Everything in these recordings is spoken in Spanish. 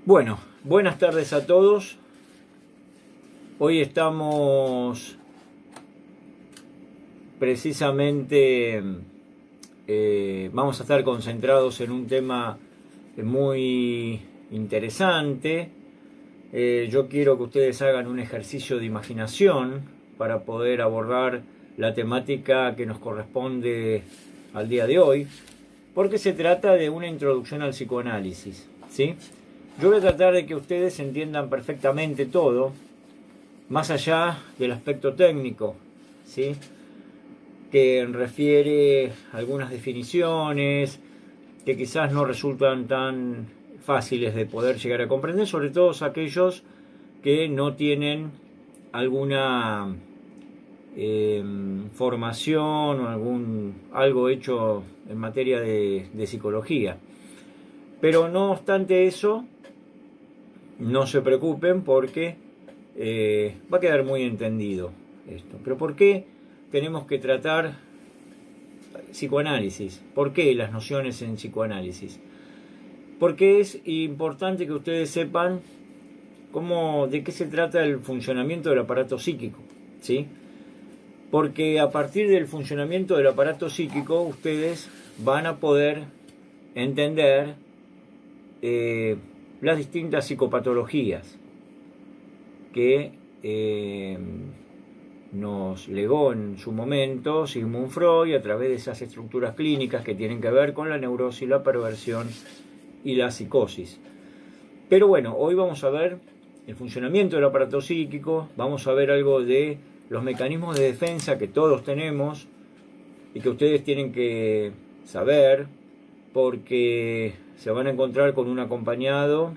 Bueno, buenas tardes a todos. Hoy estamos precisamente, vamos a estar concentrados en un tema muy interesante. Yo quiero que ustedes hagan un ejercicio de imaginación para poder abordar la temática que nos corresponde al día de hoy, porque se trata de una introducción al psicoanálisis, ¿sí? Yo voy a tratar de que ustedes entiendan perfectamente todo, más allá del aspecto técnico, ¿sí? Que refiere a algunas definiciones que quizás no resultan tan fáciles de poder llegar a comprender, sobre todo aquellos que no tienen alguna formación o algo hecho en materia de psicología. Pero no obstante eso, no se preocupen porque va a quedar muy entendido esto. Pero ¿por qué tenemos que tratar psicoanálisis? ¿Por qué las nociones en psicoanálisis? Porque es importante que ustedes sepan de qué se trata el funcionamiento del aparato psíquico, ¿sí? Porque a partir del funcionamiento del aparato psíquico ustedes van a poder entender las distintas psicopatologías que nos legó en su momento Sigmund Freud a través de esas estructuras clínicas que tienen que ver con la neurosis, la perversión y la psicosis. Pero bueno, hoy vamos a ver el funcionamiento del aparato psíquico, vamos a ver algo de los mecanismos de defensa que todos tenemos y que ustedes tienen que saber, porque se van a encontrar con un acompañado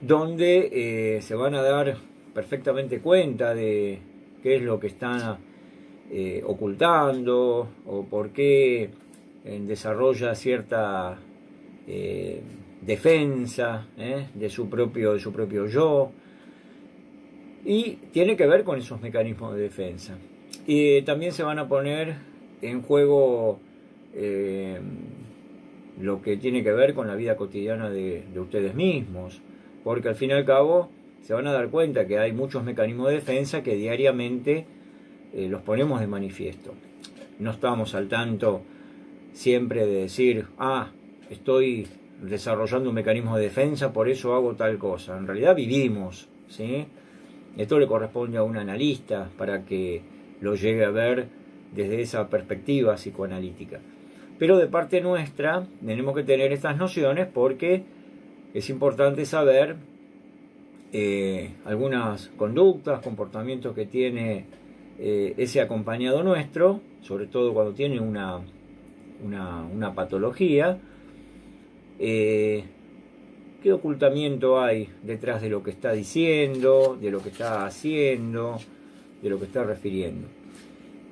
donde se van a dar perfectamente cuenta de qué es lo que están ocultando o por qué desarrolla cierta defensa de su propio yo, y tiene que ver con esos mecanismos de defensa. Y también se van a poner en juego lo que tiene que ver con la vida cotidiana de ustedes mismos, porque al fin y al cabo se van a dar cuenta que hay muchos mecanismos de defensa que diariamente los ponemos de manifiesto. No estamos al tanto siempre de decir, estoy desarrollando un mecanismo de defensa, por eso hago tal cosa. En realidad vivimos, ¿sí? Esto le corresponde a un analista para que lo llegue a ver desde esa perspectiva psicoanalítica. Pero de parte nuestra tenemos que tener estas nociones porque es importante saber algunas conductas, comportamientos que tiene ese acompañado nuestro, sobre todo cuando tiene una patología. ¿Qué ocultamiento hay detrás de lo que está diciendo, de lo que está haciendo, de lo que está refiriendo?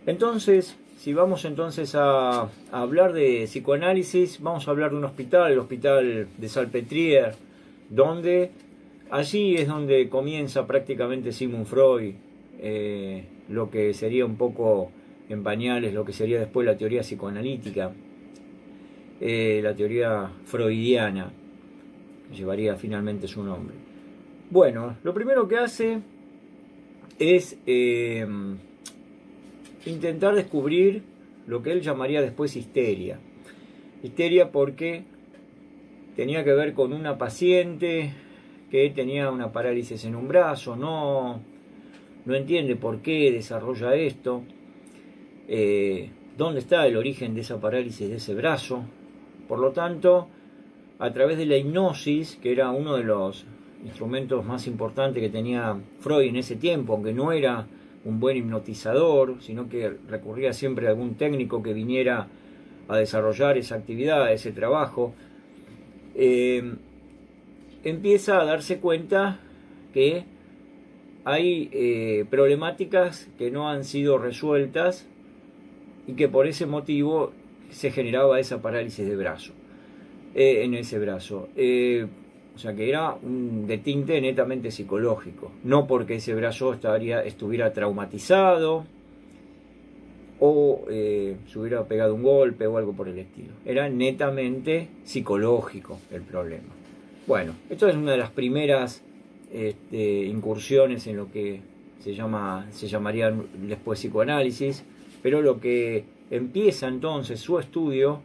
Entonces, si vamos entonces a hablar de psicoanálisis, vamos a hablar de un hospital, el hospital de Salpêtrière, donde allí es donde comienza prácticamente Sigmund Freud, lo que sería un poco en pañales, lo que sería después la teoría psicoanalítica, la teoría freudiana, que llevaría finalmente su nombre. Bueno, lo primero que hace es intentar descubrir lo que él llamaría después histeria. Histeria porque tenía que ver con una paciente que tenía una parálisis en un brazo, no entiende por qué desarrolla esto, dónde está el origen de esa parálisis de ese brazo. Por lo tanto, a través de la hipnosis, que era uno de los instrumentos más importantes que tenía Freud en ese tiempo, aunque no era un buen hipnotizador, sino que recurría siempre a algún técnico que viniera a desarrollar esa actividad, ese trabajo, empieza a darse cuenta que hay problemáticas que no han sido resueltas y que por ese motivo se generaba esa parálisis de brazo, en ese brazo. O sea que era de tinte netamente psicológico, no porque ese brazo estuviera traumatizado o se hubiera pegado un golpe o algo por el estilo. Era netamente psicológico el problema. Bueno, esto es una de las primeras incursiones en lo que se llamaría después psicoanálisis, pero lo que empieza entonces su estudio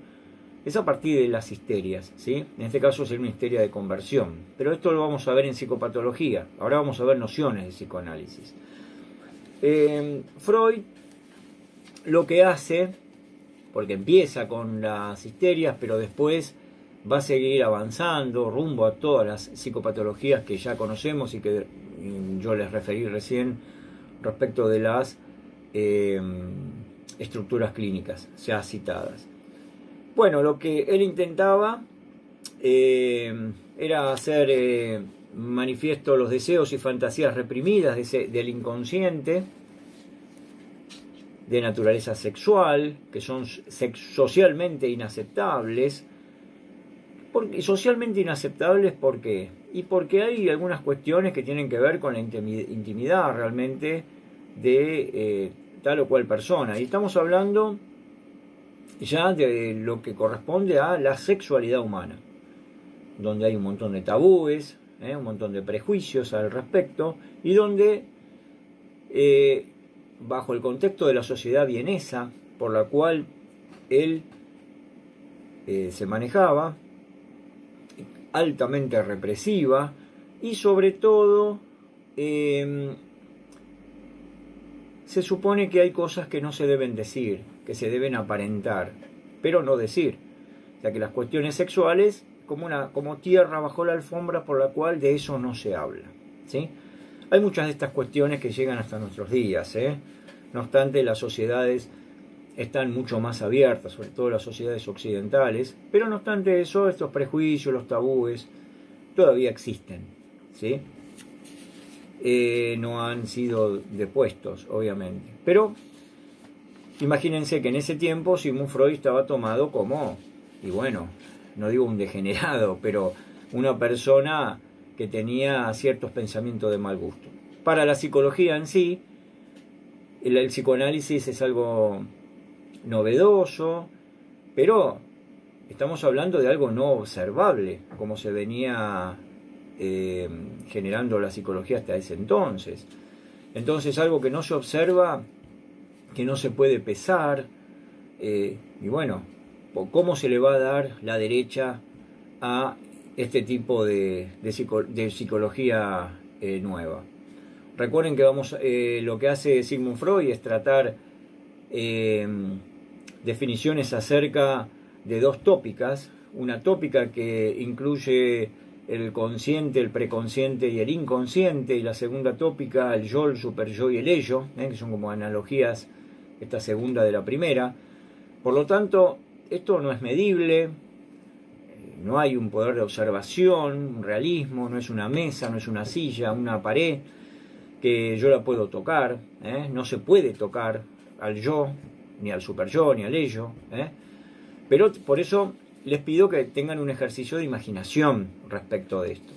es a partir de las histerias, ¿sí? En este caso es una histeria de conversión, pero esto lo vamos a ver en psicopatología. Ahora vamos a ver nociones de psicoanálisis. Freud lo que hace, porque empieza con las histerias, pero después va a seguir avanzando rumbo a todas las psicopatologías que ya conocemos y que yo les referí recién respecto de las estructuras clínicas ya citadas. Bueno, lo que él intentaba era hacer manifiesto los deseos y fantasías reprimidas del inconsciente, de naturaleza sexual, que son socialmente inaceptables. Socialmente inaceptables, ¿por qué? Y porque hay algunas cuestiones que tienen que ver con la intimidad realmente de tal o cual persona. Y estamos hablando ya de lo que corresponde a la sexualidad humana, donde hay un montón de tabúes, un montón de prejuicios al respecto, y donde bajo el contexto de la sociedad vienesa por la cual él se manejaba, altamente represiva, y sobre todo se supone que hay cosas que no se deben decir, que se deben aparentar, pero no decir. O sea que las cuestiones sexuales como tierra bajo la alfombra por la cual de eso no se habla, ¿sí? Hay muchas de estas cuestiones que llegan hasta nuestros días, No obstante, las sociedades están mucho más abiertas, sobre todo las sociedades occidentales, pero no obstante eso, estos prejuicios, los tabúes, todavía existen, ¿sí? No han sido depuestos, obviamente. Pero imagínense que en ese tiempo Sigmund Freud estaba tomado como, y bueno, no digo un degenerado, pero una persona que tenía ciertos pensamientos de mal gusto. Para la psicología en sí, el psicoanálisis es algo novedoso, pero estamos hablando de algo no observable, como se venía generando la psicología hasta ese entonces. Entonces, algo que no se observa, que no se puede pesar, y bueno, ¿cómo se le va a dar la derecha a este tipo de psicología nueva? Recuerden que lo que hace Sigmund Freud es tratar definiciones acerca de dos tópicas. Una tópica que incluye el consciente, el preconsciente y el inconsciente, y la segunda tópica, el yo, el superyo y el ello, que son como analogías, esta segunda de la primera. Por lo tanto, esto no es medible, no hay un poder de observación, un realismo, no es una mesa, no es una silla, una pared que yo la puedo tocar, no se puede tocar al yo, ni al superyo, ni al ello, pero por eso les pido que tengan un ejercicio de imaginación respecto de esto.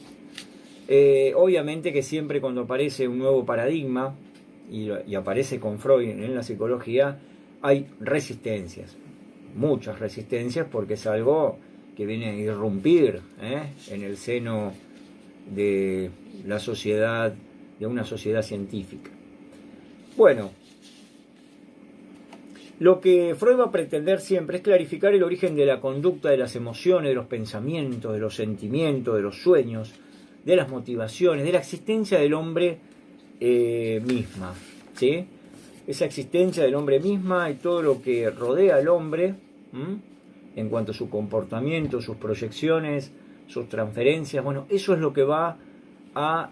Obviamente que siempre cuando aparece un nuevo paradigma, y aparece con Freud en la psicología, hay resistencias, muchas resistencias, porque es algo que viene a irrumpir en el seno de la sociedad, de una sociedad científica. Bueno, lo que Freud va a pretender siempre es clarificar el origen de la conducta, de las emociones, de los pensamientos, de los sentimientos, de los sueños, de las motivaciones, de la existencia del hombre misma, ¿sí? Esa existencia del hombre misma y todo lo que rodea al hombre, en cuanto a su comportamiento, sus proyecciones, sus transferencias. Bueno, eso es lo que va a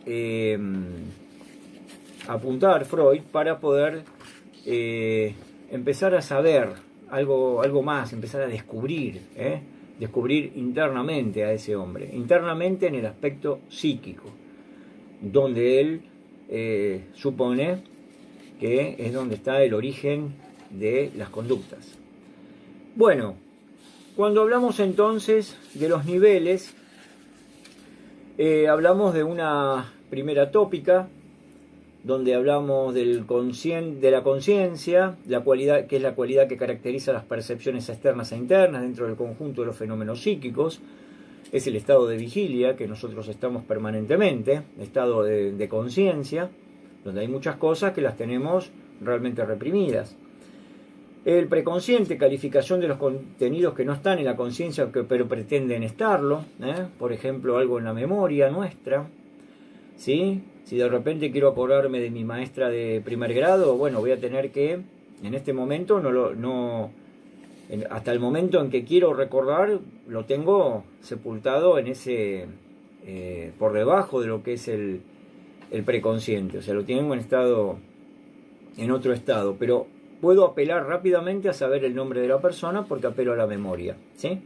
apuntar Freud para poder empezar a saber algo más, empezar a descubrir internamente a ese hombre, internamente en el aspecto psíquico, donde él supone que es donde está el origen de las conductas. Bueno, cuando hablamos entonces de los niveles, hablamos de una primera tópica, donde hablamos de la conciencia, la cualidad, que es la cualidad que caracteriza las percepciones externas e internas dentro del conjunto de los fenómenos psíquicos. es el estado de vigilia que nosotros estamos permanentemente, estado de conciencia, donde hay muchas cosas que las tenemos realmente reprimidas. El preconsciente, calificación de los contenidos que no están en la conciencia pero pretenden estarlo, por ejemplo algo en la memoria nuestra, ¿sí? Si de repente quiero acordarme de mi maestra de primer grado, bueno, voy a tener que, en este momento, hasta el momento en que quiero recordar, lo tengo sepultado en ese, por debajo de lo que es el preconsciente, o sea, lo tengo en otro estado, pero puedo apelar rápidamente a saber el nombre de la persona porque apelo a la memoria, ¿sí?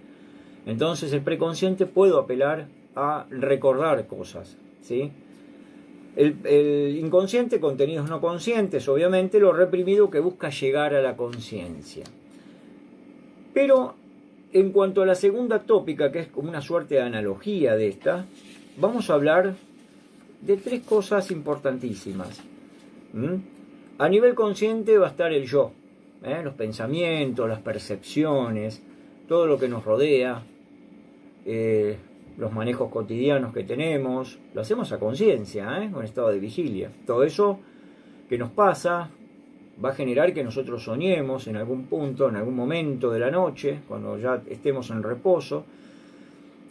Entonces el preconsciente puedo apelar a recordar cosas, ¿sí? El inconsciente, contenidos no conscientes, obviamente, lo reprimido que busca llegar a la conciencia. Pero en cuanto a la segunda tópica, que es como una suerte de analogía de esta, vamos a hablar de 3 cosas importantísimas. A nivel consciente va a estar el yo, los pensamientos, las percepciones, todo lo que nos rodea, los manejos cotidianos que tenemos, lo hacemos a conciencia, con estado de vigilia. Todo eso que nos pasa va a generar que nosotros soñemos en algún punto, en algún momento de la noche, cuando ya estemos en reposo,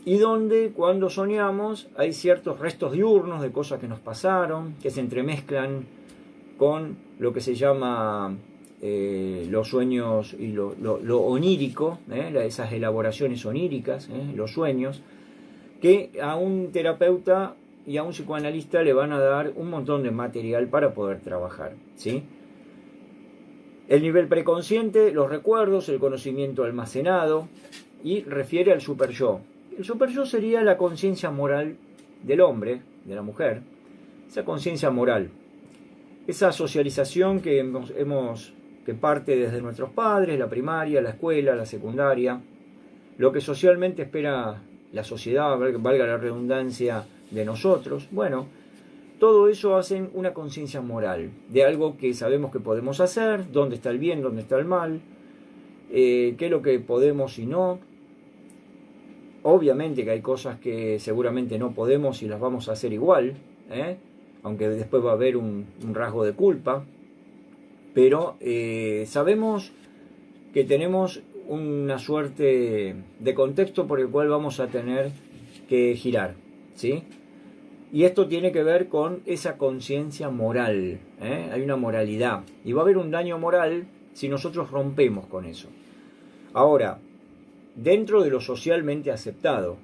y donde cuando soñamos hay ciertos restos diurnos de cosas que nos pasaron, que se entremezclan con lo que se llama los sueños y lo onírico, esas elaboraciones oníricas, los sueños, que a un terapeuta y a un psicoanalista le van a dar un montón de material para poder trabajar, ¿sí? El nivel preconsciente, los recuerdos, el conocimiento almacenado, y refiere al superyo. El superyo sería la conciencia moral del hombre, de la mujer, esa conciencia moral, esa socialización que que parte desde nuestros padres, la primaria, la escuela, la secundaria, lo que socialmente espera la sociedad, valga la redundancia, de nosotros. Bueno, todo eso hacen una conciencia moral de algo que sabemos que podemos hacer, dónde está el bien, dónde está el mal, qué es lo que podemos y no. Obviamente que hay cosas que seguramente no podemos y las vamos a hacer igual, aunque después va a haber un rasgo de culpa, pero sabemos que tenemos una suerte de contexto por el cual vamos a tener que girar, ¿sí? Y esto tiene que ver con esa conciencia moral, hay una moralidad, y va a haber un daño moral si nosotros rompemos con eso. Ahora, dentro de lo socialmente aceptado,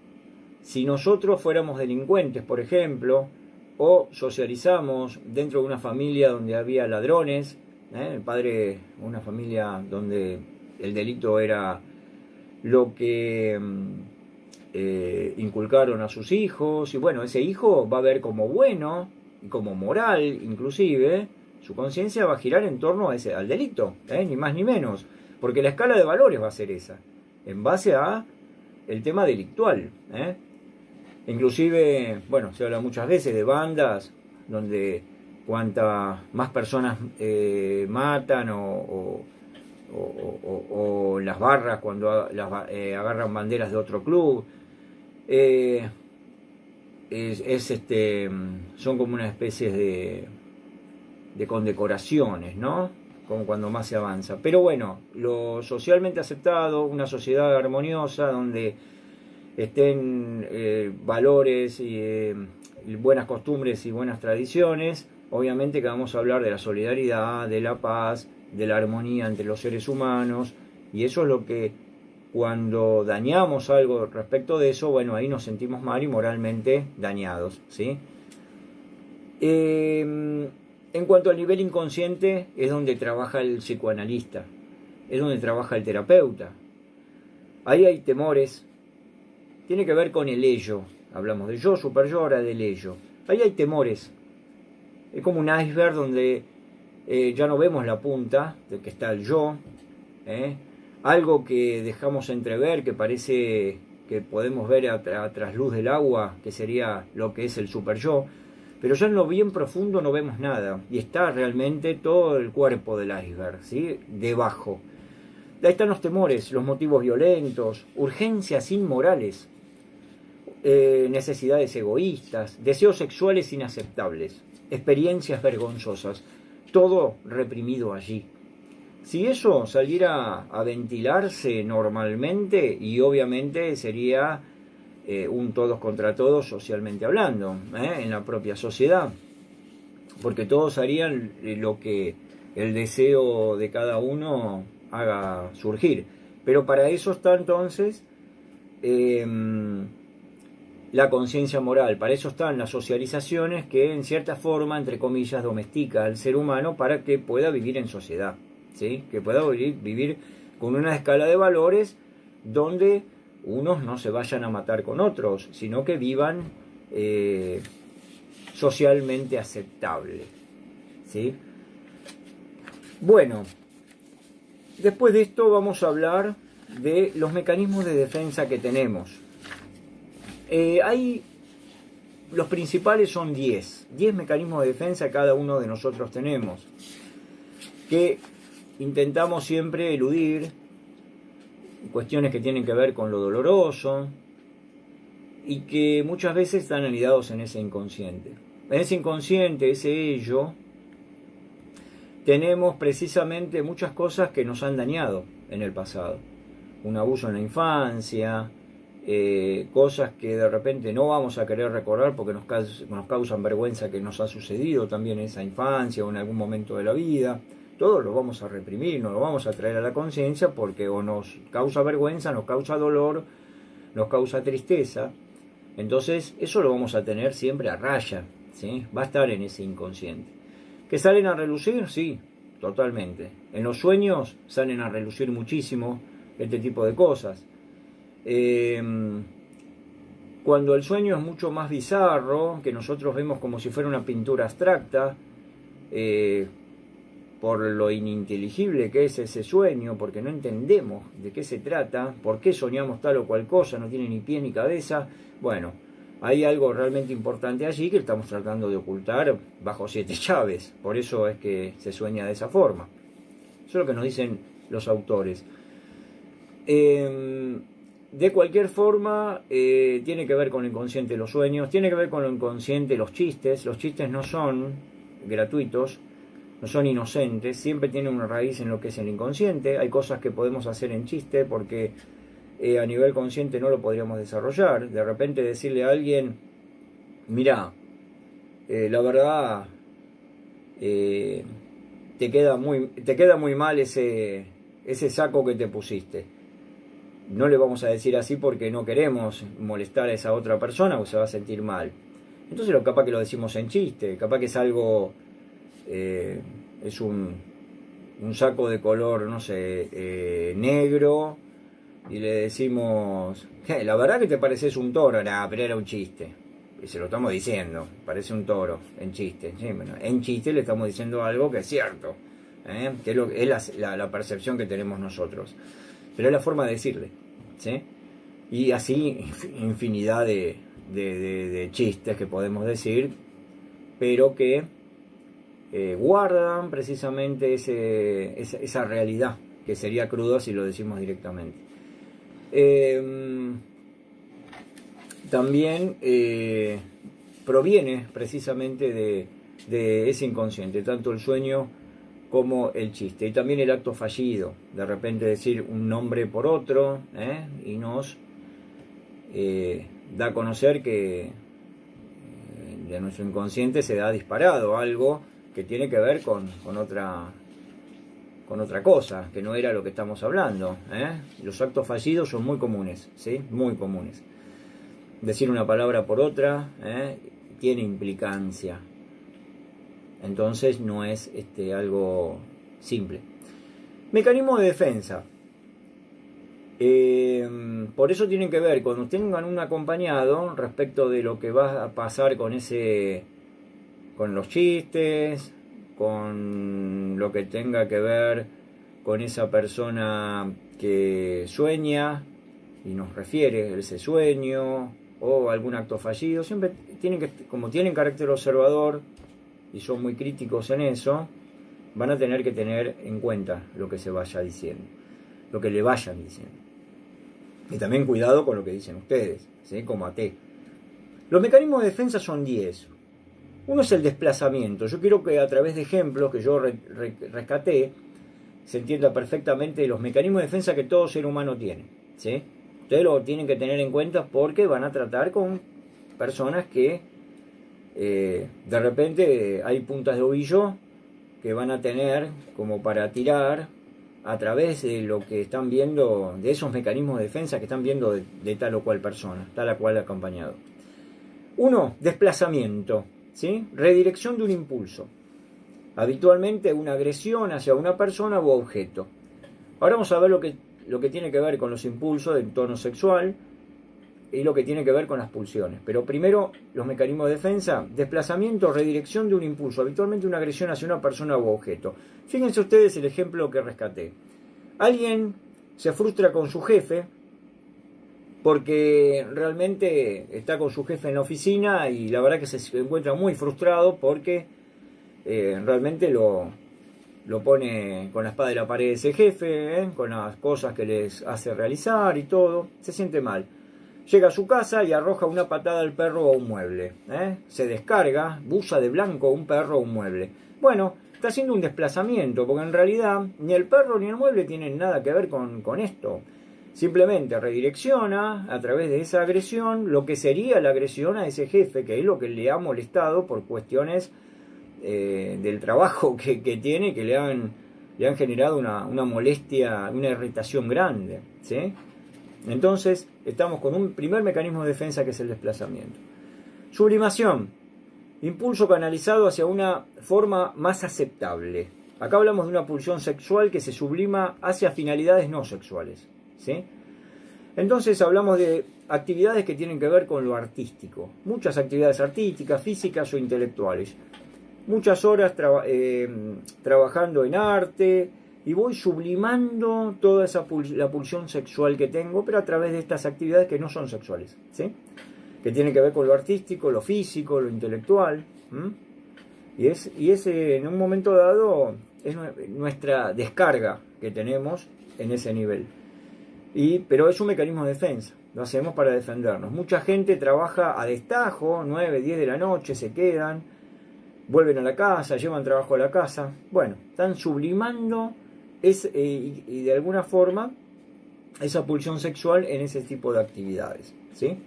si nosotros fuéramos delincuentes, por ejemplo, o socializamos dentro de una familia donde había ladrones, el padre, una familia donde el delito era lo que inculcaron a sus hijos, y bueno, ese hijo va a ver como bueno y como moral, inclusive su conciencia va a girar en torno al delito, ni más ni menos, porque la escala de valores va a ser esa, en base a el tema delictual. Inclusive, bueno, se habla muchas veces de bandas donde cuantas más personas matan o las barras cuando agarran banderas de otro club, son como una especie de condecoraciones, ¿no? Como cuando más se avanza. Pero bueno, lo socialmente aceptado, una sociedad armoniosa donde estén valores y buenas costumbres y buenas tradiciones, obviamente que vamos a hablar de la solidaridad, de la paz, de la armonía entre los seres humanos, y eso es lo que cuando dañamos algo respecto de eso, bueno, ahí nos sentimos mal y moralmente dañados, ¿sí? En cuanto al nivel inconsciente, es donde trabaja el psicoanalista, es donde trabaja el terapeuta. Ahí hay temores, tiene que ver con el ello, hablamos de yo, superyo, ahora del ello. Ahí hay temores, es como un iceberg donde ya no vemos la punta de que está el yo, algo que dejamos entrever, que parece que podemos ver a trasluz del agua, que sería lo que es el superyo, pero ya en lo bien profundo no vemos nada, y está realmente todo el cuerpo del iceberg, ¿sí? Debajo. Ahí están los temores, los motivos violentos, urgencias inmorales. necesidades egoístas, deseos sexuales inaceptables, experiencias vergonzosas, todo reprimido allí. Si eso saliera a ventilarse normalmente, y obviamente sería un todos contra todos socialmente hablando, en la propia sociedad, porque todos harían lo que el deseo de cada uno haga surgir. Pero para eso está entonces la conciencia moral, para eso están las socializaciones que en cierta forma, entre comillas, domestica al ser humano para que pueda vivir en sociedad, ¿sí? Que pueda vivir con una escala de valores donde unos no se vayan a matar con otros, sino que vivan socialmente aceptable, ¿sí? Bueno, después de esto vamos a hablar de los mecanismos de defensa que tenemos. Los principales son 10 mecanismos de defensa cada uno de nosotros tenemos, que intentamos siempre eludir, cuestiones que tienen que ver con lo doloroso y que muchas veces están anidados en ese inconsciente. En ese inconsciente, ese ello, tenemos precisamente muchas cosas que nos han dañado en el pasado. Un abuso en la infancia, cosas que de repente no vamos a querer recordar porque nos causan vergüenza que nos ha sucedido también en esa infancia o en algún momento de la vida. Todo lo vamos a reprimir, no lo vamos a traer a la conciencia porque o nos causa vergüenza, nos causa dolor, nos causa tristeza. Entonces eso lo vamos a tener siempre a raya, ¿sí? Va a estar en ese inconsciente. ¿Que salen a relucir? Sí, totalmente. En los sueños salen a relucir muchísimo este tipo de cosas. Cuando el sueño es mucho más bizarro, que nosotros vemos como si fuera una pintura abstracta, por lo ininteligible que es ese sueño, porque no entendemos de qué se trata, por qué soñamos tal o cual cosa, no tiene ni pie ni cabeza. Bueno, hay algo realmente importante allí que estamos tratando de ocultar bajo 7 llaves, por eso es que se sueña de esa forma. Eso es lo que nos dicen los autores. De cualquier forma, tiene que ver con lo inconsciente los sueños, tiene que ver con lo inconsciente los chistes no son gratuitos, no son inocentes, siempre tienen una raíz en lo que es el inconsciente. Hay cosas que podemos hacer en chiste porque a nivel consciente no lo podríamos desarrollar. De repente decirle a alguien, mira, la verdad, te queda muy mal ese saco que te pusiste. No le vamos a decir así porque no queremos molestar a esa otra persona o se va a sentir mal. Entonces capaz que lo decimos en chiste, capaz que es algo, es un saco de color, no sé, negro, y le decimos, la verdad que te pareces un toro. Nah, pero era un chiste. Y se lo estamos diciendo, parece un toro, en chiste. Sí, bueno, en chiste le estamos diciendo algo que es cierto, que es la percepción que tenemos nosotros. Pero es la forma de decirle, ¿sí? Y así infinidad de chistes que podemos decir, pero que guardan precisamente esa realidad, que sería cruda si lo decimos directamente. También proviene precisamente de ese inconsciente, tanto el sueño como el chiste. Y también el acto fallido, de repente decir un nombre por otro, y nos da a conocer que de nuestro inconsciente se da disparado algo que tiene que ver con otra cosa, que no era lo que estamos hablando. Los actos fallidos son muy comunes, ¿sí? Muy comunes. Decir una palabra por otra tiene implicancia. Entonces no es algo simple. Mecanismo de defensa. Por eso tienen que ver, cuando tengan un acompañado, respecto de lo que va a pasar con los chistes, con lo que tenga que ver con esa persona que sueña y nos refiere ese sueño o algún acto fallido, siempre como tienen carácter observador y son muy críticos en eso, van a tener que tener en cuenta lo que se vaya diciendo, lo que le vayan diciendo. Y también cuidado con lo que dicen ustedes, ¿sí? Como até. Los mecanismos de defensa son 10. Uno es el desplazamiento. Yo quiero que a través de ejemplos que yo rescaté se entienda perfectamente los mecanismos de defensa que todo ser humano tiene, ¿sí? Ustedes lo tienen que tener en cuenta porque van a tratar con personas que de repente hay puntas de ovillo que van a tener como para tirar a través de lo que están viendo, de esos mecanismos de defensa que están viendo de tal o cual persona, tal o cual acompañado. 1. Desplazamiento, ¿sí? Redirección de un impulso. Habitualmente una agresión hacia una persona u objeto. Ahora vamos a ver lo que tiene que ver con los impulsos de tono sexual y lo que tiene que ver con las pulsiones. Pero primero, los mecanismos de defensa: desplazamiento, redirección de un impulso, habitualmente una agresión hacia una persona u objeto. Fíjense ustedes el ejemplo que rescaté. Alguien se frustra con su jefe porque realmente está con su jefe en la oficina y la verdad que se encuentra muy frustrado porque realmente lo pone con la espada de la pared ese jefe, con las cosas que les hace realizar y todo. Se siente mal. Llega a su casa y arroja una patada al perro o a un mueble. Se descarga, bulla de blanco un perro o un mueble. Bueno, está haciendo un desplazamiento, porque en realidad ni el perro ni el mueble tienen nada que ver con esto. Simplemente redirecciona a través de esa agresión lo que sería la agresión a ese jefe, que es lo que le ha molestado por cuestiones del trabajo que tiene, que le han generado una molestia, una irritación grande, ¿sí? Entonces estamos con un primer mecanismo de defensa que es el desplazamiento. Sublimación, impulso canalizado hacia una forma más aceptable. Acá hablamos de una pulsión sexual que se sublima hacia finalidades no sexuales, ¿sí? Entonces hablamos de actividades que tienen que ver con lo artístico. Muchas actividades artísticas, físicas o intelectuales. Muchas horas trabajando en arte y voy sublimando toda la pulsión sexual que tengo, pero a través de estas actividades que no son sexuales, ¿sí? Que tienen que ver con lo artístico, lo físico, lo intelectual. Y es en un momento dado es nuestra descarga que tenemos en ese nivel. Pero es un mecanismo de defensa, lo hacemos para defendernos. Mucha gente trabaja a destajo, 9, 10 de la noche, se quedan, vuelven a la casa, llevan trabajo a la casa. Bueno, están sublimando y de alguna forma esa pulsión sexual en ese tipo de actividades, ¿sí?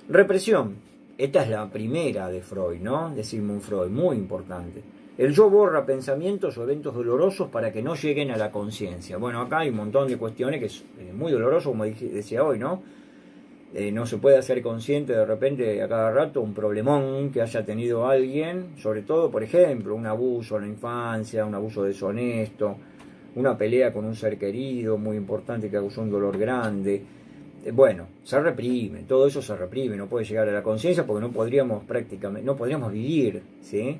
Represión. Esta es la primera de Freud, ¿no? De Sigmund Freud, muy importante. El yo borra pensamientos o eventos dolorosos para que no lleguen a la conciencia. Bueno, acá hay un montón de cuestiones que es muy doloroso, como decía hoy, ¿no? No se puede hacer consciente de repente a cada rato un problemón que haya tenido alguien, sobre todo, por ejemplo, un abuso en la infancia, un abuso deshonesto, una pelea con un ser querido muy importante que causó un dolor grande. Bueno, se reprime, todo eso se reprime, no puede llegar a la conciencia porque no podríamos vivir, ¿sí?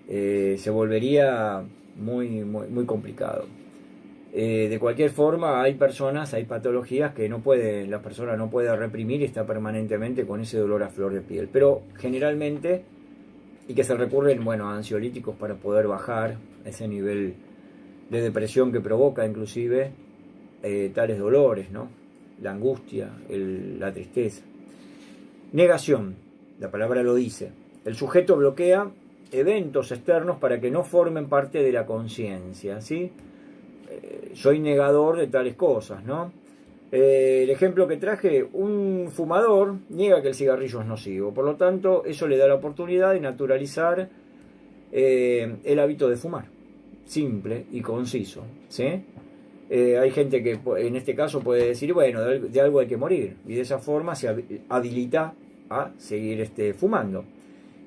Se volvería muy complicado. De cualquier forma, hay patologías que la persona no puede reprimir y está permanentemente con ese dolor a flor de piel. Pero generalmente, y que se recurren, a ansiolíticos para poder bajar ese nivel de depresión que provoca inclusive tales dolores, ¿no? La angustia, la tristeza. Negación, la palabra lo dice. El sujeto bloquea eventos externos para que no formen parte de la conciencia, ¿sí? Soy negador de tales cosas, ¿no? El ejemplo que traje, un fumador niega que el cigarrillo es nocivo, por lo tanto eso le da la oportunidad de naturalizar el hábito de fumar, simple y conciso, ¿sí? Hay gente que en este caso puede decir, bueno, de algo hay que morir, y de esa forma se habilita a seguir fumando.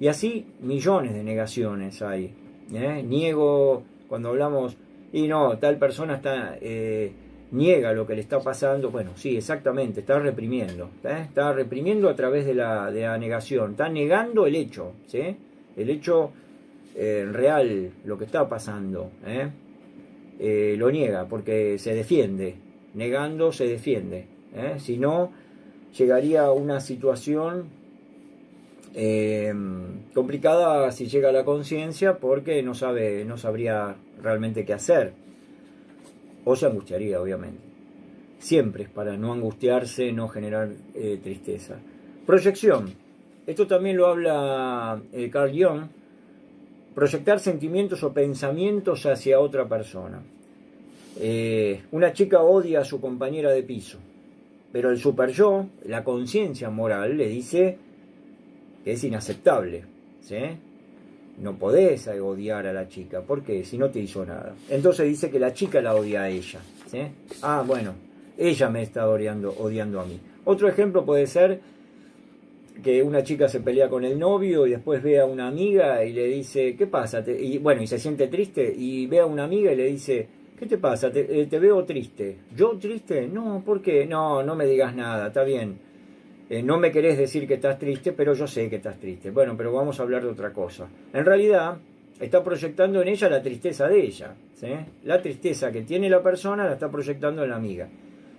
Y así millones de negaciones hay. Niego, cuando hablamos, y no, tal persona niega lo que le está pasando. Bueno, sí, exactamente, está reprimiendo. Está reprimiendo a través de la negación. Está negando el hecho, ¿sí? El hecho real, lo que está pasando. Lo niega porque se defiende. Negando se defiende. Si no, llegaría a una situación complicada si llega a la conciencia porque no sabría realmente qué hacer, o se angustiaría, obviamente. Siempre es para no angustiarse, no generar tristeza. Proyección, esto también lo habla Carl Jung, proyectar sentimientos o pensamientos hacia otra persona. Una chica odia a su compañera de piso, pero el super yo, la conciencia moral, le dice que es inaceptable, ¿sí? No podés odiar a la chica, porque si no te hizo nada. Entonces dice que la chica la odia a ella, ¿sí? Ah, bueno, ella me está odiando a mí. Otro ejemplo puede ser que una chica se pelea con el novio y después ve a una amiga y le dice, ¿qué pasa? Y se siente triste y ve a una amiga y le dice, ¿qué te pasa? Te veo triste. ¿Yo triste? No, ¿por qué? No me digas nada, está bien. No me querés decir que estás triste, pero yo sé que estás triste. Bueno, pero vamos a hablar de otra cosa. En realidad, está proyectando en ella la tristeza de ella, ¿sí? La tristeza que tiene la persona la está proyectando en la amiga.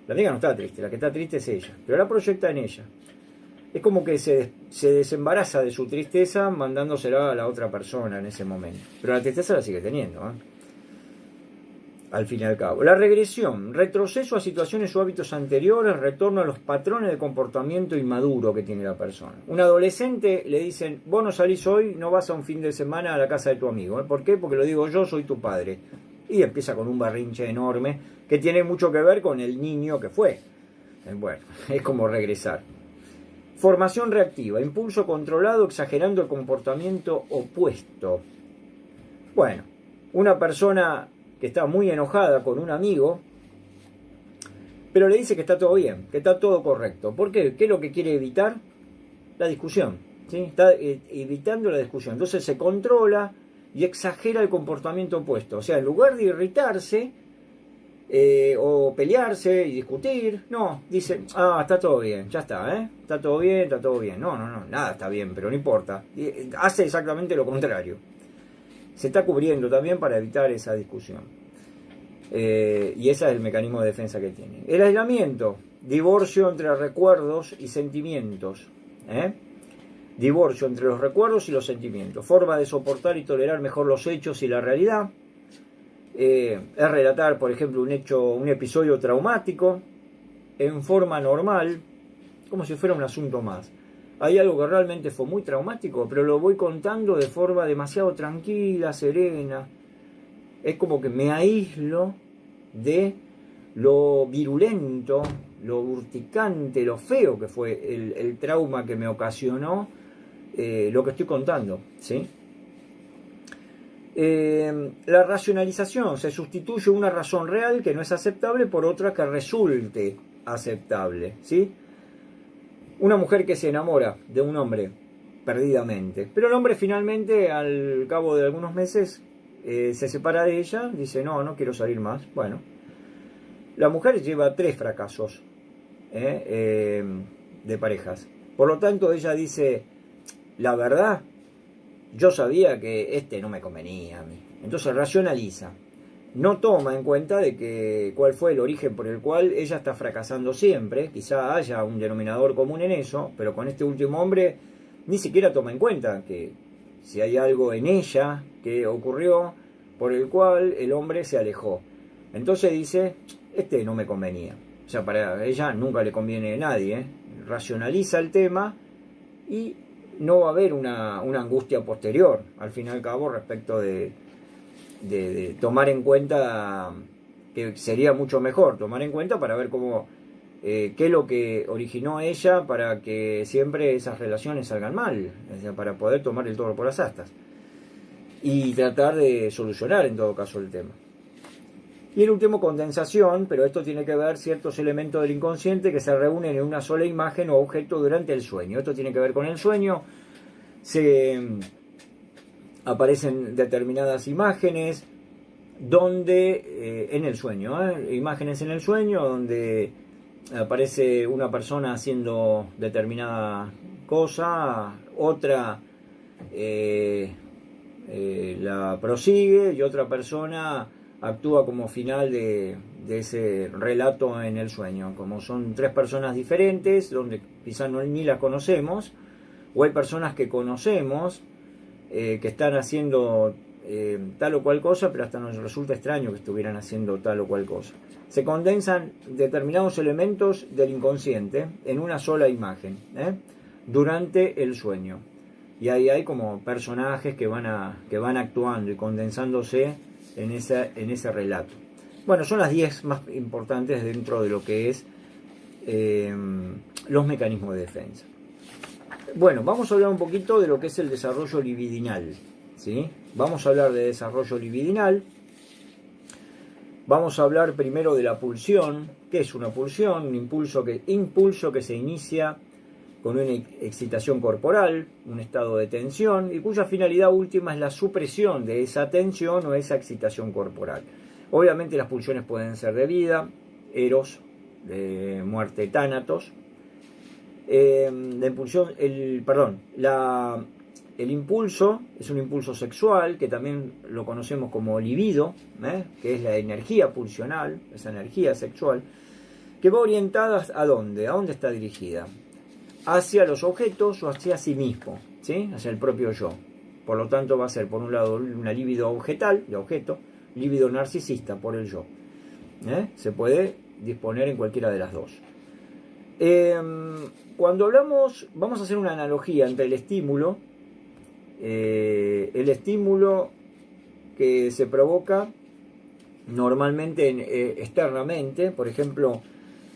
La amiga no está triste, la que está triste es ella, pero la proyecta en ella. Es como que se desembaraza de su tristeza mandándosela a la otra persona en ese momento. Pero la tristeza la sigue teniendo, ¿eh? Al fin y al cabo. La regresión, retroceso a situaciones o hábitos anteriores, retorno a los patrones de comportamiento inmaduro que tiene la persona. Un adolescente le dicen, vos no salís hoy, no vas a un fin de semana a la casa de tu amigo. ¿Por qué? Porque lo digo yo, soy tu padre. Y empieza con un berrinche enorme que tiene mucho que ver con el niño que fue. Bueno, es como regresar. Formación reactiva, impulso controlado exagerando el comportamiento opuesto. Bueno, una persona que está muy enojada con un amigo, pero le dice que está todo bien, que está todo correcto. ¿Por qué? ¿Qué es lo que quiere evitar? La discusión, ¿sí? Está evitando la discusión. Entonces se controla y exagera el comportamiento opuesto. O sea, en lugar de irritarse o pelearse y discutir, no, dice, está todo bien, ya está, está todo bien, está todo bien. No, nada está bien, pero no importa. Hace exactamente lo contrario. Se está cubriendo también para evitar esa discusión. Y ese es el mecanismo de defensa que tiene. El aislamiento, divorcio entre recuerdos y sentimientos. Divorcio entre los recuerdos y los sentimientos. Forma de soportar y tolerar mejor los hechos y la realidad. Es relatar, por ejemplo, un episodio traumático en forma normal, como si fuera un asunto más. Hay algo que realmente fue muy traumático, pero lo voy contando de forma demasiado tranquila, serena. Es como que me aíslo de lo virulento, lo urticante, lo feo que fue el trauma que me ocasionó lo que estoy contando, ¿sí? La racionalización, se sustituye una razón real que no es aceptable por otra que resulte aceptable, ¿sí? Una mujer que se enamora de un hombre perdidamente, pero el hombre finalmente al cabo de algunos meses se separa de ella, dice no quiero salir más. Bueno, la mujer lleva 3 fracasos de parejas, por lo tanto ella dice, la verdad, yo sabía que no me convenía a mí. Entonces racionaliza, no toma en cuenta de que cuál fue el origen por el cual ella está fracasando siempre. Quizá haya un denominador común en eso, pero con este último hombre ni siquiera toma en cuenta que si hay algo en ella que ocurrió por el cual el hombre se alejó. Entonces dice, no me convenía. O sea, para ella nunca le conviene a nadie. Racionaliza el tema y no va a haber una angustia posterior, al fin y al cabo, respecto de tomar en cuenta, que sería mucho mejor tomar en cuenta para ver cómo qué es lo que originó ella para que siempre esas relaciones salgan mal, o sea, para poder tomar el toro por las astas y tratar de solucionar en todo caso el tema. Y el último, condensación, pero esto tiene que ver ciertos elementos del inconsciente que se reúnen en una sola imagen o objeto durante el sueño. Esto tiene que ver con el sueño. Aparecen determinadas imágenes donde en el sueño, imágenes en el sueño donde aparece una persona haciendo determinada cosa, otra la prosigue y otra persona actúa como final de ese relato en el sueño. Como son 3 personas diferentes, donde quizás ni las conocemos, o hay personas que conocemos que están haciendo tal o cual cosa, pero hasta nos resulta extraño que estuvieran haciendo tal o cual cosa. Se condensan determinados elementos del inconsciente en una sola imagen. durante el sueño. Y ahí hay como personajes que van actuando y condensándose en ese relato. Bueno, son las 10 más importantes dentro de lo que es los mecanismos de defensa. Bueno, vamos a hablar un poquito de lo que es el desarrollo libidinal, ¿sí? Vamos a hablar de desarrollo libidinal. Vamos a hablar primero de la pulsión. ¿Qué es una pulsión? Un impulso que se inicia con una excitación corporal, un estado de tensión, y cuya finalidad última es la supresión de esa tensión o esa excitación corporal. Obviamente las pulsiones pueden ser de vida, eros, de muerte, tánatos. El impulso es un impulso sexual, que también lo conocemos como libido, que es la energía pulsional, esa energía sexual, que va orientada ¿a dónde? ¿A dónde está dirigida? Hacia los objetos o hacia sí mismo, ¿sí? Hacia el propio yo. Por lo tanto va a ser por un lado una libido objetal, de objeto, libido narcisista por el yo. Se puede disponer en cualquiera de las dos. Cuando hablamos, vamos a hacer una analogía entre el estímulo que se provoca normalmente externamente, por ejemplo,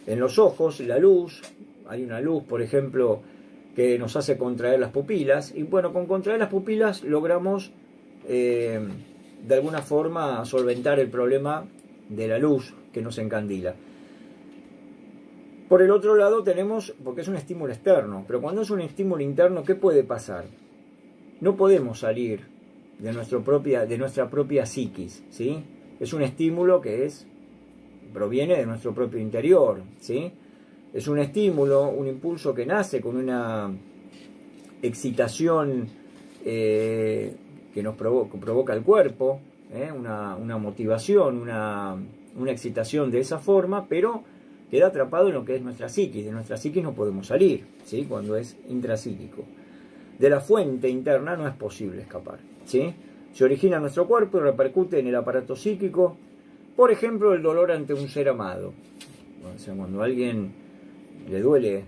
en los ojos, la luz. Hay una luz, por ejemplo, que nos hace contraer las pupilas. Y bueno, con contraer las pupilas logramos de alguna forma solventar el problema de la luz que nos encandila. Por el otro lado tenemos, porque es un estímulo externo, pero cuando es un estímulo interno, ¿qué puede pasar? No podemos salir de nuestra propia psiquis, ¿sí? Es un estímulo que proviene de nuestro propio interior, ¿sí? Es un estímulo, un impulso que nace con una excitación que nos provoca el cuerpo, una motivación, una excitación de esa forma, pero queda atrapado en lo que es nuestra psiquis. De nuestra psiquis no podemos salir, ¿sí? Cuando es intrapsíquico. De la fuente interna no es posible escapar, ¿sí? Se origina en nuestro cuerpo y repercute en el aparato psíquico. Por ejemplo, el dolor ante un ser amado. O sea, cuando a alguien le duele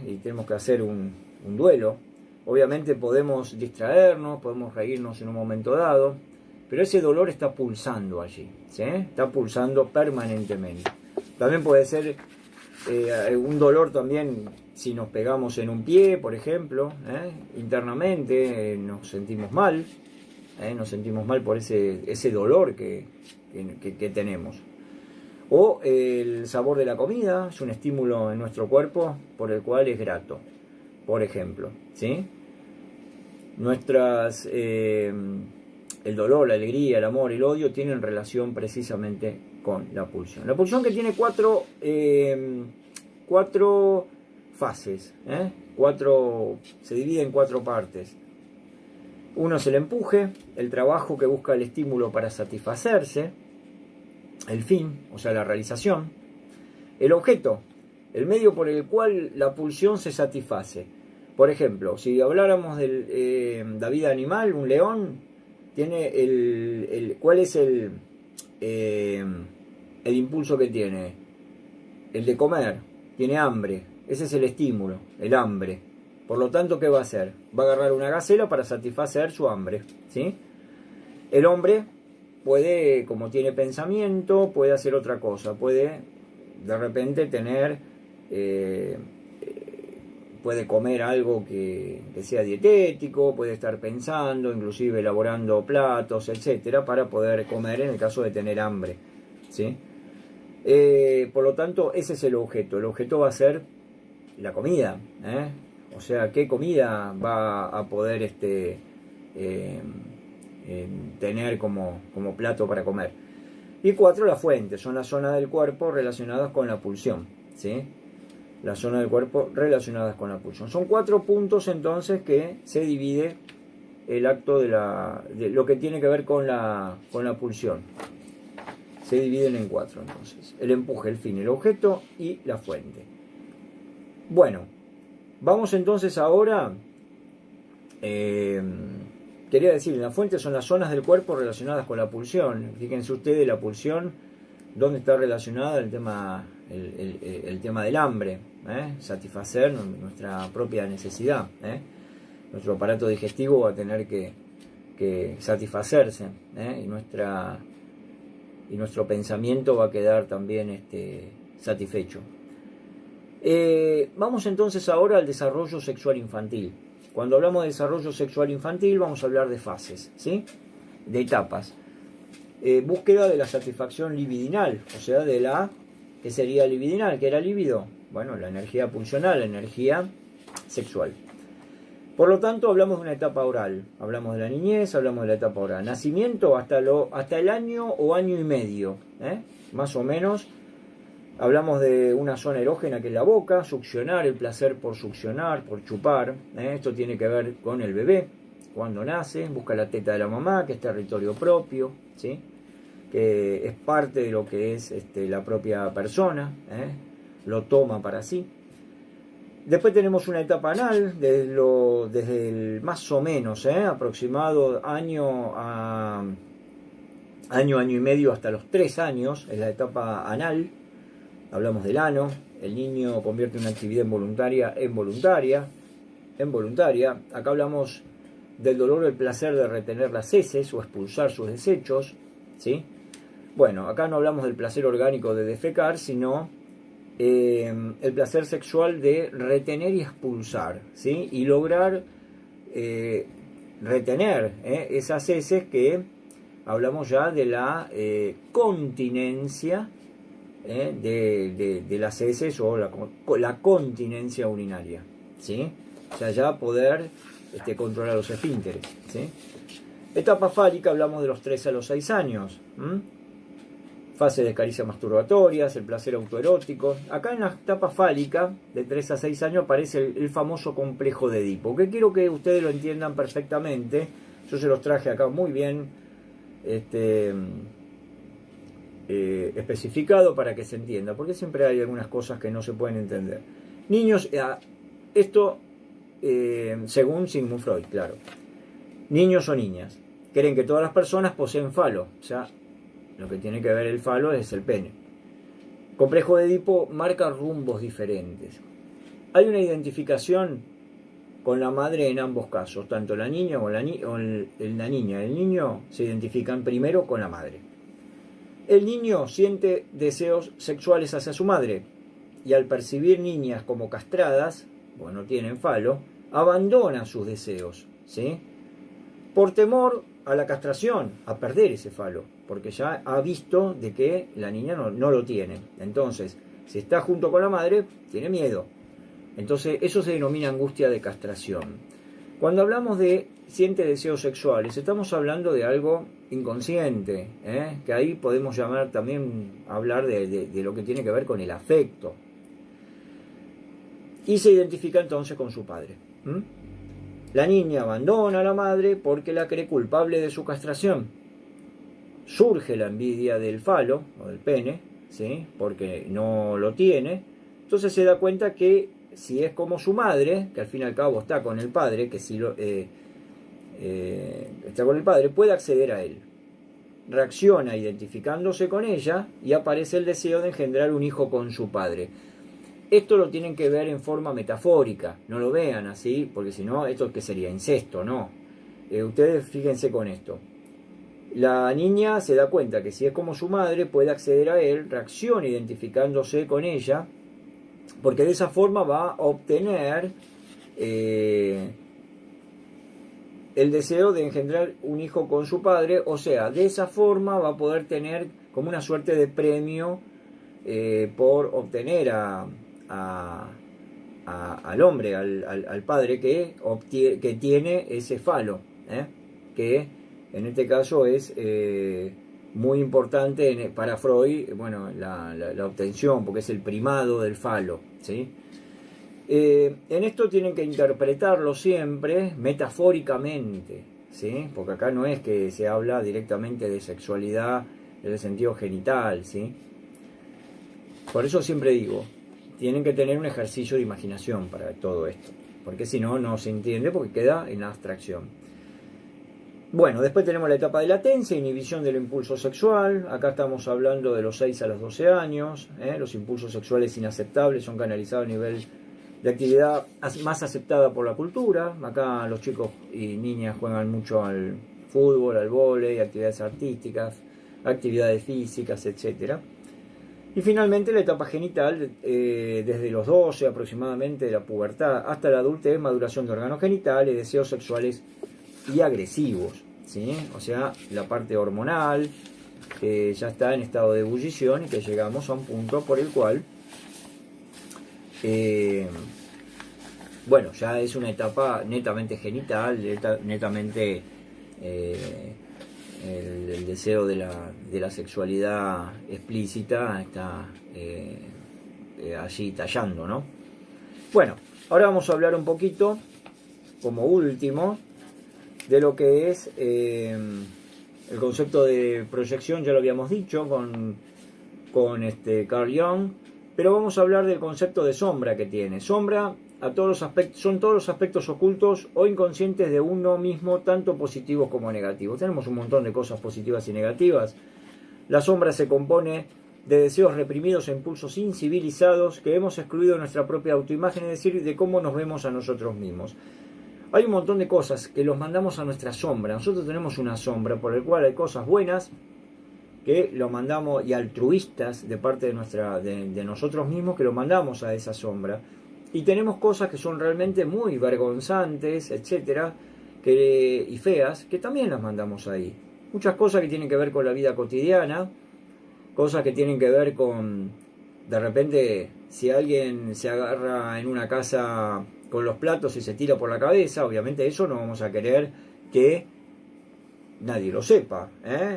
y tenemos que hacer un duelo, obviamente podemos distraernos, podemos reírnos en un momento dado, pero ese dolor está pulsando allí, ¿sí? Está pulsando permanentemente. También puede ser un dolor también si nos pegamos en un pie, por ejemplo, internamente nos sentimos mal por ese dolor que tenemos. O el sabor de la comida es un estímulo en nuestro cuerpo por el cual es grato, por ejemplo, ¿sí? El dolor, la alegría, el amor, el odio tienen relación precisamente con la pulsión. La pulsión que tiene cuatro fases, se divide en 4 partes. Uno es el empuje, el trabajo que busca el estímulo para satisfacerse, el fin, o sea, la realización. El objeto, el medio por el cual la pulsión se satisface. Por ejemplo, si habláramos de la vida animal, un león tiene ¿cuál es el impulso que tiene? El de comer, tiene hambre, ese es el estímulo, el hambre. Por lo tanto, ¿qué va a hacer? Va a agarrar una gacela para satisfacer su hambre, ¿sí? El hombre puede, como tiene pensamiento, puede hacer otra cosa, puede de repente puede comer algo que sea dietético, puede estar pensando, inclusive elaborando platos, etcétera, para poder comer en el caso de tener hambre, ¿sí? Por lo tanto, ese es el objeto. El objeto va a ser la comida, O sea, ¿qué comida va a poder tener como plato para comer? Y 4, la fuente, son las zonas del cuerpo relacionadas con la pulsión, ¿sí? Las zonas del cuerpo relacionadas con la pulsión. Son 4 puntos entonces que se divide el acto de lo que tiene que ver con la pulsión. Se dividen en 4 entonces. El empuje, el fin, el objeto y la fuente. Bueno, vamos entonces ahora. Quería decir, la fuente son las zonas del cuerpo relacionadas con la pulsión. Fíjense ustedes la pulsión, dónde está relacionada el tema el tema del hambre, satisfacer nuestra propia necesidad. Nuestro aparato digestivo va a tener que satisfacerse, y nuestro pensamiento va a quedar también satisfecho. Vamos entonces ahora al desarrollo sexual infantil. Cuando hablamos de desarrollo sexual infantil vamos a hablar de fases, ¿sí? De etapas. Búsqueda de la satisfacción libidinal, o sea, ¿qué sería libidinal? ¿Qué era líbido? Bueno, la energía pulsional, la energía sexual. Por lo tanto, hablamos de una etapa oral, hablamos de la niñez, hablamos de la etapa oral. Nacimiento hasta el año o año y medio, más o menos. Hablamos de una zona erógena que es la boca, succionar, el placer por succionar, por chupar. Esto tiene que ver con el bebé, cuando nace, busca la teta de la mamá, que es territorio propio, ¿sí? Que es parte de lo que es la propia persona, lo toma para sí. Después tenemos una etapa anal, desde el más o menos, aproximado año y medio hasta los 3 años, es la etapa anal. Hablamos del ano, el niño convierte una actividad involuntaria en voluntaria. Acá hablamos del dolor o el placer de retener las heces o expulsar sus desechos, ¿sí? Bueno, acá no hablamos del placer orgánico de defecar, sino el placer sexual de retener y expulsar, ¿sí? Y lograr retener esas heces, que hablamos ya de la continencia de las heces, o la continencia urinaria, ¿sí? O sea, ya poder controlar los esfínteres, ¿sí? Etapa fálica, hablamos de los 3 a los 6 años. Fase de caricias masturbatorias, el placer autoerótico. Acá en la etapa fálica, de 3 a 6 años, aparece el famoso complejo de Edipo, que quiero que ustedes lo entiendan perfectamente. Yo se los traje acá muy bien especificado para que se entienda, porque siempre hay algunas cosas que no se pueden entender. Niños, esto según Sigmund Freud, claro. Niños o niñas creen que todas las personas poseen falo, o sea, lo que tiene que ver el falo es el pene. Complejo de Edipo marca rumbos diferentes. Hay una identificación con la madre en ambos casos, tanto la niña o la niña. El niño se identifican primero con la madre. El niño siente deseos sexuales hacia su madre, y al percibir niñas como castradas, o no tienen falo, abandona sus deseos, ¿sí? Por temor a la castración, a perder ese falo, porque ya ha visto de que la niña no lo tiene. Entonces, si está junto con la madre, tiene miedo. Entonces, eso se denomina angustia de castración. Cuando hablamos de siente deseos sexuales, estamos hablando de algo inconsciente, que ahí podemos hablar de lo que tiene que ver con el afecto. Y se identifica entonces con su padre. La niña abandona a la madre porque la cree culpable de su castración. Surge la envidia del falo, o del pene, ¿sí? Porque no lo tiene. Entonces se da cuenta que si es como su madre, que al fin y al cabo está con el padre, que si está con el padre, puede acceder a él. Reacciona identificándose con ella y aparece el deseo de engendrar un hijo con su padre. Esto lo tienen que ver en forma metafórica, no lo vean así, porque si no, esto que sería incesto, no. Ustedes fíjense con esto. La niña se da cuenta que si es como su madre, puede acceder a él, reacciona identificándose con ella, porque de esa forma va a obtener el deseo de engendrar un hijo con su padre, o sea, de esa forma va a poder tener como una suerte de premio por obtener al hombre, al padre que tiene ese falo, que en este caso es muy importante para Freud, bueno, la obtención, porque es el primado del falo, ¿sí? En esto tienen que interpretarlo siempre metafóricamente, ¿sí? Porque acá no es que se habla directamente de sexualidad en el sentido genital, ¿sí? Por eso siempre digo, tienen que tener un ejercicio de imaginación para todo esto, porque si no, no se entiende, porque queda en la abstracción. Bueno, después tenemos la etapa de latencia, inhibición del impulso sexual. Acá estamos hablando de los 6 a los 12 años. Los impulsos sexuales inaceptables son canalizados a nivel de actividad más aceptada por la cultura. Acá los chicos y niñas juegan mucho al fútbol, al vóley, actividades artísticas, actividades físicas, etcétera. Y finalmente la etapa genital, desde los 12 aproximadamente de la pubertad hasta la adultez, maduración de órganos genitales, deseos sexuales y agresivos, ¿sí? O sea, la parte hormonal, que ya está en estado de ebullición y que llegamos a un punto por el cual, bueno, ya es una etapa netamente genital, netamente el deseo de la sexualidad explícita está allí tallando, ¿no? Bueno, ahora vamos a hablar un poquito, como último, de lo que es el concepto de proyección. Ya lo habíamos dicho con Carl Jung, pero vamos a hablar del concepto de sombra que tiene. Sombra a todos los aspectos, son todos los aspectos ocultos o inconscientes de uno mismo, tanto positivos como negativos. Tenemos un montón de cosas positivas y negativas. La sombra se compone de deseos reprimidos e impulsos incivilizados que hemos excluido de nuestra propia autoimagen, es decir, de cómo nos vemos a nosotros mismos. Hay un montón de cosas que los mandamos a nuestra sombra. Nosotros tenemos una sombra por la cual hay cosas buenas que lo mandamos, y altruistas de parte de nosotros mismos, que lo mandamos a esa sombra. Y tenemos cosas que son realmente muy vergonzantes, etcétera, y feas, que también las mandamos ahí. Muchas cosas que tienen que ver con la vida cotidiana, cosas que tienen que ver con, de repente, si alguien se agarra en una casa con los platos y se tira por la cabeza, obviamente eso no vamos a querer que nadie lo sepa,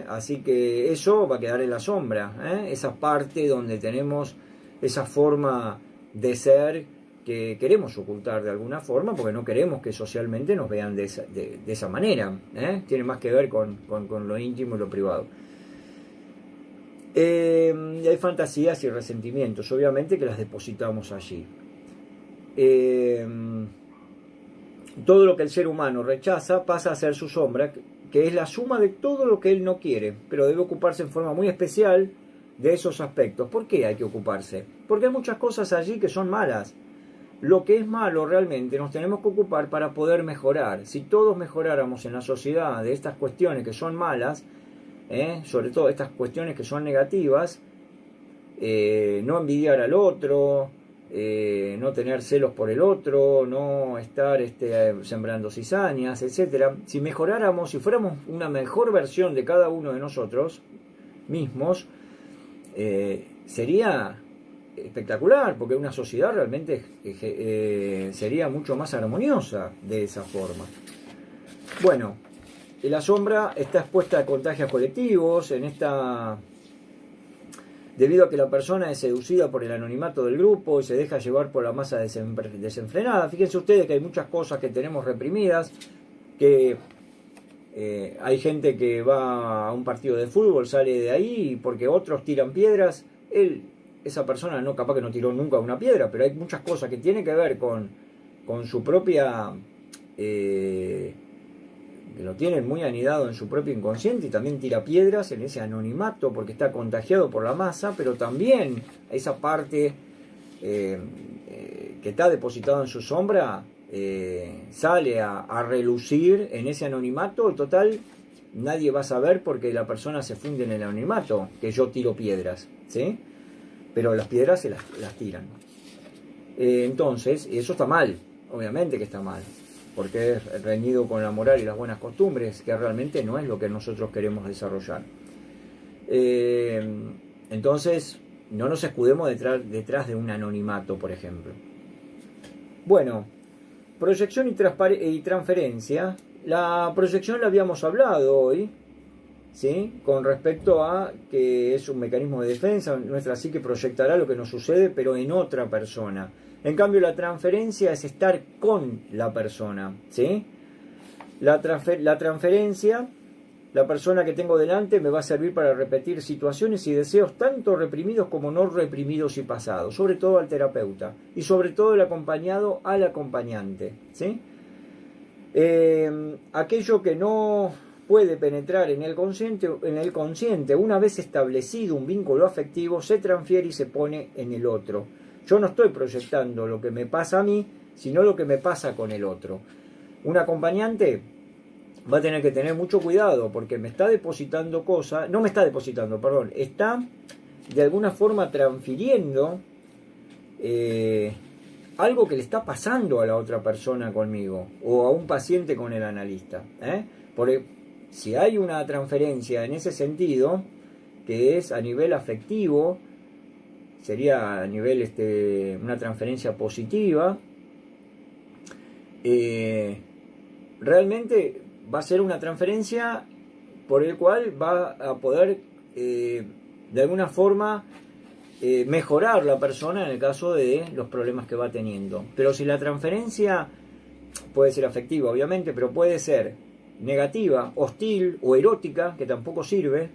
así que eso va a quedar en la sombra, esa parte donde tenemos esa forma de ser que queremos ocultar de alguna forma, porque no queremos que socialmente nos vean de esa manera, tiene más que ver con lo íntimo y lo privado. Y hay fantasías y resentimientos, obviamente, que las depositamos allí. Todo lo que el ser humano rechaza pasa a ser su sombra, que es la suma de todo lo que él no quiere, pero debe ocuparse en forma muy especial de esos aspectos. ¿Por qué hay que ocuparse? Porque hay muchas cosas allí que son malas. Lo que es malo realmente nos tenemos que ocupar para poder mejorar. Si todos mejoráramos en la sociedad de estas cuestiones que son malas, sobre todo estas cuestiones que son negativas, no envidiar al otro, no tener celos por el otro, no estar sembrando cizañas, etcétera. Si mejoráramos, si fuéramos una mejor versión de cada uno de nosotros mismos, sería espectacular, porque una sociedad realmente sería mucho más armoniosa de esa forma. Bueno, la sombra está expuesta a contagios colectivos, debido a que la persona es seducida por el anonimato del grupo y se deja llevar por la masa desenfrenada. Fíjense ustedes que hay muchas cosas que tenemos reprimidas, que hay gente que va a un partido de fútbol, sale de ahí porque otros tiran piedras, esa persona no, capaz que no tiró nunca una piedra, pero hay muchas cosas que tienen que ver con su propia, que lo tienen muy anidado en su propio inconsciente, y también tira piedras en ese anonimato porque está contagiado por la masa, pero también esa parte que está depositada en su sombra sale a relucir en ese anonimato, y total nadie va a saber porque la persona se funde en el anonimato, que yo tiro piedras, ¿sí? Pero las piedras se las tiran. Entonces, eso está mal, obviamente que está mal, porque es reñido con la moral y las buenas costumbres, que realmente no es lo que nosotros queremos desarrollar. Entonces, no nos escudemos detrás de un anonimato, por ejemplo. Bueno, proyección y transferencia. La proyección la habíamos hablado hoy, ¿sí? Con respecto a que es un mecanismo de defensa, nuestra psique proyectará lo que nos sucede, pero en otra persona. En cambio, la transferencia es estar con la persona, ¿sí? La transferencia, la persona que tengo delante me va a servir para repetir situaciones y deseos tanto reprimidos como no reprimidos y pasados, sobre todo al terapeuta y sobre todo el acompañado al acompañante, ¿sí? Aquello que no puede penetrar en el consciente. Una vez establecido un vínculo afectivo, se transfiere y se pone en el otro. Yo no estoy proyectando lo que me pasa a mí, sino lo que me pasa con el otro. Un acompañante va a tener que tener mucho cuidado porque me está depositando cosas, no me está depositando, perdón, está de alguna forma transfiriendo algo que le está pasando a la otra persona conmigo o a un paciente con el analista. Porque si hay una transferencia en ese sentido, que es a nivel afectivo, sería a nivel una transferencia positiva, realmente va a ser una transferencia por el cual va a poder de alguna forma mejorar la persona en el caso de los problemas que va teniendo. Pero si la transferencia puede ser afectiva, obviamente, pero puede ser negativa, hostil o erótica, que tampoco sirve,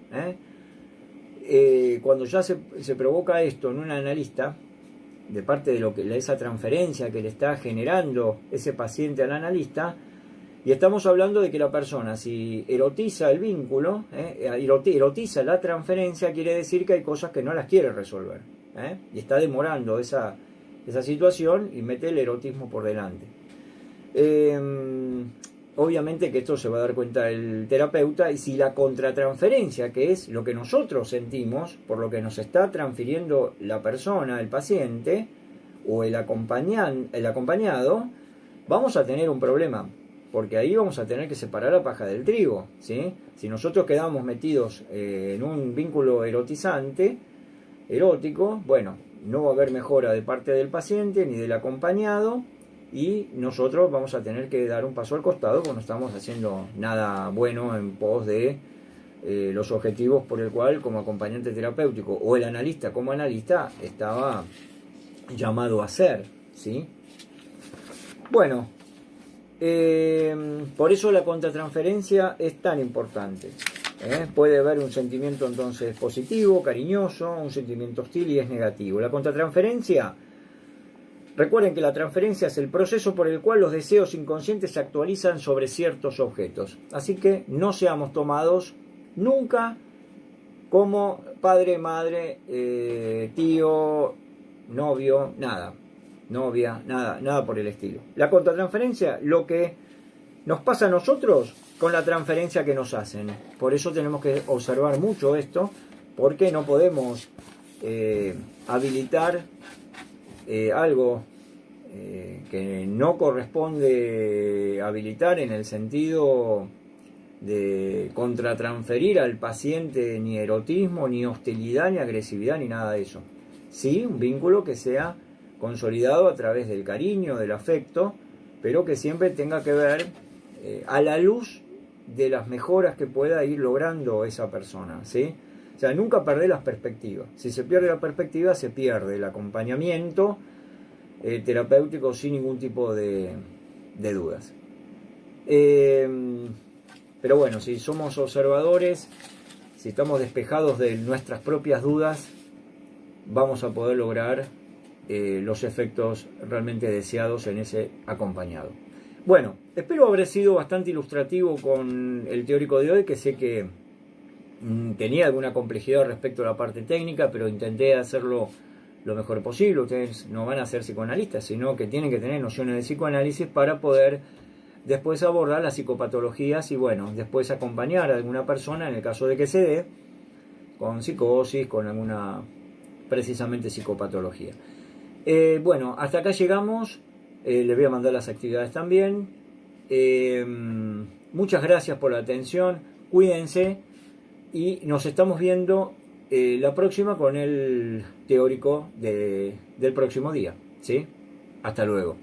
cuando ya se provoca esto en un analista, de parte de esa transferencia que le está generando ese paciente al analista, y estamos hablando de que la persona, si erotiza el vínculo, erotiza la transferencia, quiere decir que hay cosas que no las quiere resolver, y está demorando esa situación y mete el erotismo por delante. Obviamente que esto se va a dar cuenta el terapeuta, y si la contratransferencia, que es lo que nosotros sentimos por lo que nos está transfiriendo la persona, el paciente o el acompañado, vamos a tener un problema, porque ahí vamos a tener que separar la paja del trigo, ¿sí? Si nosotros quedamos metidos en un vínculo erótico, bueno, no va a haber mejora de parte del paciente ni del acompañado, y nosotros vamos a tener que dar un paso al costado porque no estamos haciendo nada bueno en pos de los objetivos por el cual como acompañante terapéutico o el analista como analista estaba llamado a hacer, ¿sí? Bueno, por eso la contratransferencia es tan importante. Puede haber un sentimiento entonces positivo, cariñoso, un sentimiento hostil y es negativo. La contratransferencia, recuerden que la transferencia es el proceso por el cual los deseos inconscientes se actualizan sobre ciertos objetos. Así que no seamos tomados nunca como padre, madre, tío, novio, nada. Novia, nada por el estilo. La contratransferencia, lo que nos pasa a nosotros con la transferencia que nos hacen. Por eso tenemos que observar mucho esto, porque no podemos habilitar algo que no corresponde habilitar en el sentido de contratransferir al paciente ni erotismo, ni hostilidad, ni agresividad, ni nada de eso. Sí, un vínculo que sea consolidado a través del cariño, del afecto, pero que siempre tenga que ver a la luz de las mejoras que pueda ir logrando esa persona, ¿sí? O sea, nunca perder las perspectivas. Si se pierde la perspectiva, se pierde el acompañamiento terapéutico sin ningún tipo de dudas. Pero bueno, si somos observadores, si estamos despejados de nuestras propias dudas, vamos a poder lograr los efectos realmente deseados en ese acompañado. Bueno, espero haber sido bastante ilustrativo con el teórico de hoy, que sé que tenía alguna complejidad respecto a la parte técnica, pero intenté hacerlo lo mejor posible. Ustedes no van a ser psicoanalistas, sino que tienen que tener nociones de psicoanálisis para poder después abordar las psicopatologías y bueno, después acompañar a alguna persona en el caso de que se dé con psicosis, con alguna precisamente psicopatología. Bueno, hasta acá llegamos. Les voy a mandar las actividades también. Muchas gracias por la atención. Cuídense y nos estamos viendo la próxima con el teórico del próximo día, ¿sí? Hasta luego.